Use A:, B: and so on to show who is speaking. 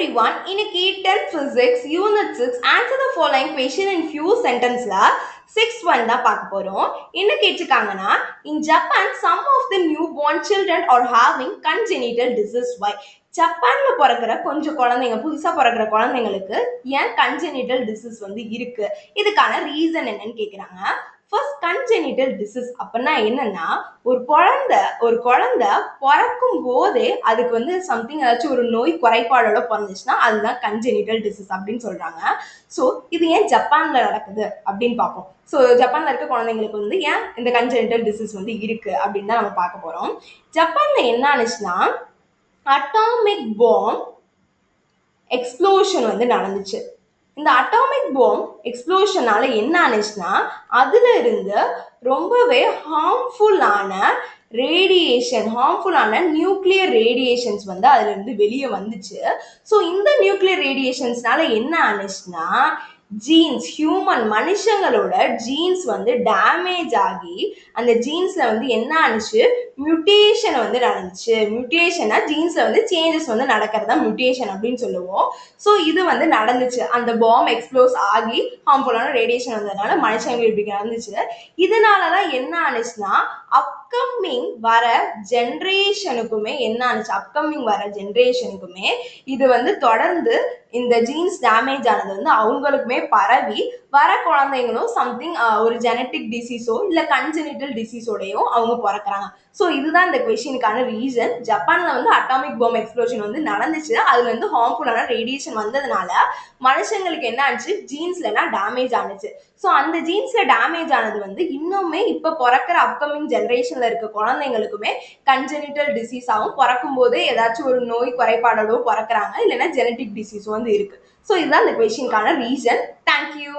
A: everyone, இன்னைக்கு 10th physics unit 6 answer the following question in few sentenceல 6th one தான் பார்க்க போறோம். என்ன கேட்டிருக்காங்கன்னா, in Japan some of the newborn children are having congenital disease. Why? ஜப்பான்ல பிறக்கிற கொஞ்சம் குழந்தைங்க, புதுசா பிறக்கிற குழந்தைங்களுக்கு ஏன் congenital disease வந்து இருக்கு, இதுக்கான ரீசன் என்னன்னு கேக்குறாங்க. ஃபர்ஸ்ட் கன்ஜெனிட்டல் டிசீஸ் அப்படின்னா என்னன்னா, ஒரு குழந்தை பிறக்கும் போதே அதுக்கு வந்து சம்திங் ஏதாச்சும் ஒரு நோய் குறைபாடோட பிறந்துச்சுன்னா அதுதான் கன்ஜெனிட்டல் டிசீஸ் அப்படின்னு சொல்றாங்க. ஸோ இது ஏன் ஜப்பான்ல நடக்குது அப்படின்னு பார்ப்போம். ஸோ ஜப்பான்ல இருக்க குழந்தைங்களுக்கு வந்து ஏன் இந்த கன்ஜெனிட்டல் டிசீஸ் வந்து இருக்கு அப்படின்னு தான் நம்ம பார்க்க போறோம். ஜப்பான்ல என்ன ஆனிச்சுன்னா, அட்டாமிக் பாம் எக்ஸ்ப்ளோஷன் வந்து நடந்துச்சு. இந்த அட்டாமிக் பாம் எக்ஸ்ப்ளோஷனால என்ன ஆனிச்சுன்னா, அதுல இருந்து ரொம்பவே ஹார்ம்ஃபுல்லான நியூக்ளியர் ரேடியேஷன்ஸ் வந்து அதுல இருந்து வெளியே வந்துச்சு. ஸோ இந்த நியூக்ளியர் ரேடியேஷன்ஸ்னால என்ன ஆனிச்சுன்னா, ஜீன்ஸ், மனுஷங்களோட ஜீன்ஸ் வந்து டேமேஜ் ஆகி அந்த ஜீன்ஸ்ல வந்து என்ன ஆனிச்சு, மியூட்டேஷன் வந்து நடந்துச்சு. மியூட்டேஷனா ஜீன்ஸ்ல வந்து சேஞ்சஸ் வந்து நடக்கிறதா மியூட்டேஷன் அப்படின்னு சொல்லுவோம். ஸோ இது வந்து நடந்துச்சு. அந்த பாம் எக்ஸ்ப்ளோஸ் ஆகி ஹார்ம்ஃபுல்லான ரேடியேஷன் வந்ததுனால மனுஷங்களுக்கு இப்படி நடந்துச்சு. இதனாலதான் என்ன ஆனிச்சுன்னா, அப்கமிங் வர ஜென்ரேஷனுக்குமே இது வந்து தொடர்ந்து இந்த ஜீன்ஸ் டேமேஜ் ஆனது வந்து அவங்களுக்குமே பரவி வர குழந்தைங்களும் சம்திங் ஒரு ஜெனட்டிக் டிசீஸோ இல்ல கன்ஜெனிட்டல் டிசீஸோடையோ அவங்க பிறக்கிறாங்க. ஸோ இதுதான் இந்த கொஸ்டினுக்கான ரீசன். ஜப்பான்ல வந்து அட்டாமிக் பாம் எக்ஸ்ப்ளோஷன் வந்து நடந்துச்சு. அதுல இருந்து ஹார்ம்ஃபுல்லான ரேடியேஷன் வந்ததுனால மனுஷங்களுக்கு என்ன ஆச்சு, ஜீன்ஸ்ல டேமேஜ் ஆனிச்சு. ஸோ அந்த ஜீன்ஸ்ல டேமேஜ் ஆனது வந்து இன்னுமே இப்ப பிறக்கிற அப்கமிங் ஜெனரேஷன்ல இருக்க குழந்தைங்களுக்குமே கன்ஜெனிட்டல் டிசீஸ் ஆகும். பிறக்கும் போதே ஏதாச்சும் ஒரு நோய் குறைபாடோட பிறக்கிறாங்க, இல்லைன்னா ஜெனட்டிக் டிசீஸ் வந்து இருக்கு. ஸோ இதுதான் இந்த கொஸ்டினுக்கான ரீசன். தேங்க்யூ.